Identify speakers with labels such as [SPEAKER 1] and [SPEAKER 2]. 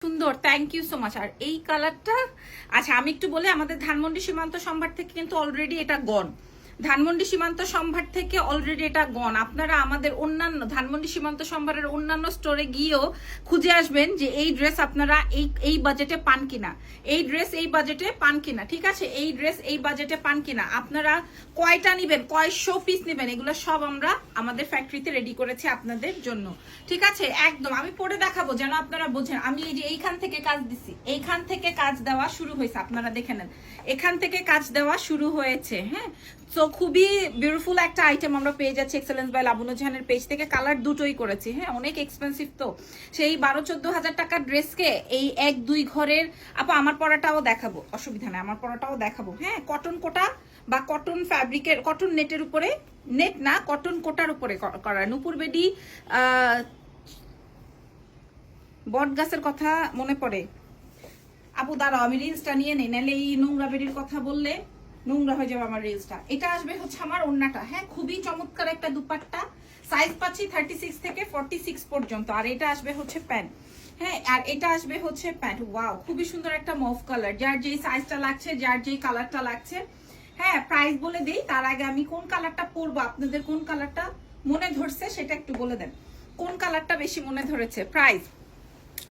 [SPEAKER 1] সুন্দর, thank you so much. আর এই কালারটা, আচ্ছা আমি একটু বলি, আমাদের ধানমন্ডি সীমান্ত সম্ভার থেকে কিন্তু অলরেডি এটা গন। ধানমন্ডি সীমান্ত সম্ভার থেকে অলরেডি এটা গন। আপনারা আমাদের অন্যান্য ধানমন্ডি সীমান্ত সম্ভারের অন্যান্য স্টোরে গিয়েও খুঁজে আসবেন যে এই ড্রেস আপনারা এই বাজেটে পান কিনা, এই ড্রেস এই বাজেটে পান কিনা, ঠিক আছে? এই ড্রেস এই বাজেটে পান কিনা, আপনারা কয়টা নিবেন, কয়শো পিস নিবেন, এগুলো সব আমরা আমাদের ফ্যাক্টরিতে রেডি করেছি আপনাদের জন্য, ঠিক আছে? একদম আমি পরে দেখাবো যেন আপনারা বোঝেন। আমি এই যে এইখান থেকে কাজ দিছি, এইখান থেকে কাজ দেওয়া শুরু হয়েছে, আপনারা দেখে নেন, এখান থেকে কাজ দেওয়া শুরু হয়েছে। হ্যাঁ, তো খুবই বিউটিফুল একটা আইটেম আমরা পেয়ে যাচ্ছি এক্সেলেন্স বাই লাবণ্য জাহানের পেজ থেকে। কালার দুটোই করেছি, হ্যাঁ, অনেক এক্সপেন্সিভ তো, সেই 12-14 হাজার টাকার ড্রেসকে এই 1-2 ঘরের আপা আমার পরাটাও দেখাবো, অসুবিধা নেই, আমার পরাটাও দেখাবো। হ্যাঁ, কটন কোটা বা কটন ফ্যাব্রিকের, কটন নেটের উপরে, নেট না কটন কোটার উপরে করা। নূপুর বেডি বট গাছের কথা মনে পড়ে। আপু দাঁড়াও, আমি রিলসটা নিয়ে নেই, নাহলে এই নোংরা বেডির কথা বললে নোংরা হয়ে যাবে আমার রিলসটা। এটা আসবে হচ্ছে আমার ওড়নাটা, হ্যাঁ, খুবই চমৎকার একটা দুপাট্টা, সাইজ পাচ্ছি 36 থেকে 46 পর্যন্ত। আর এটা আসবে হচ্ছে প্যান্ট, হ্যাঁ, আর এটা আসবে হচ্ছে প্যান্ট। ওয়াও, খুবই সুন্দর একটা মভ কালার, যার যেই সাইজটা লাগছে, যার যেই কালারটা লাগছে। হ্যাঁ, প্রাইস বলে দেই তার আগে আমি কোন কালারটা পরবো, আপনাদের কোন কালারটা মনে ধরছে সেটা একটু বলে দেন, কোন কালারটা বেশি মনে ধরেছে। প্রাইস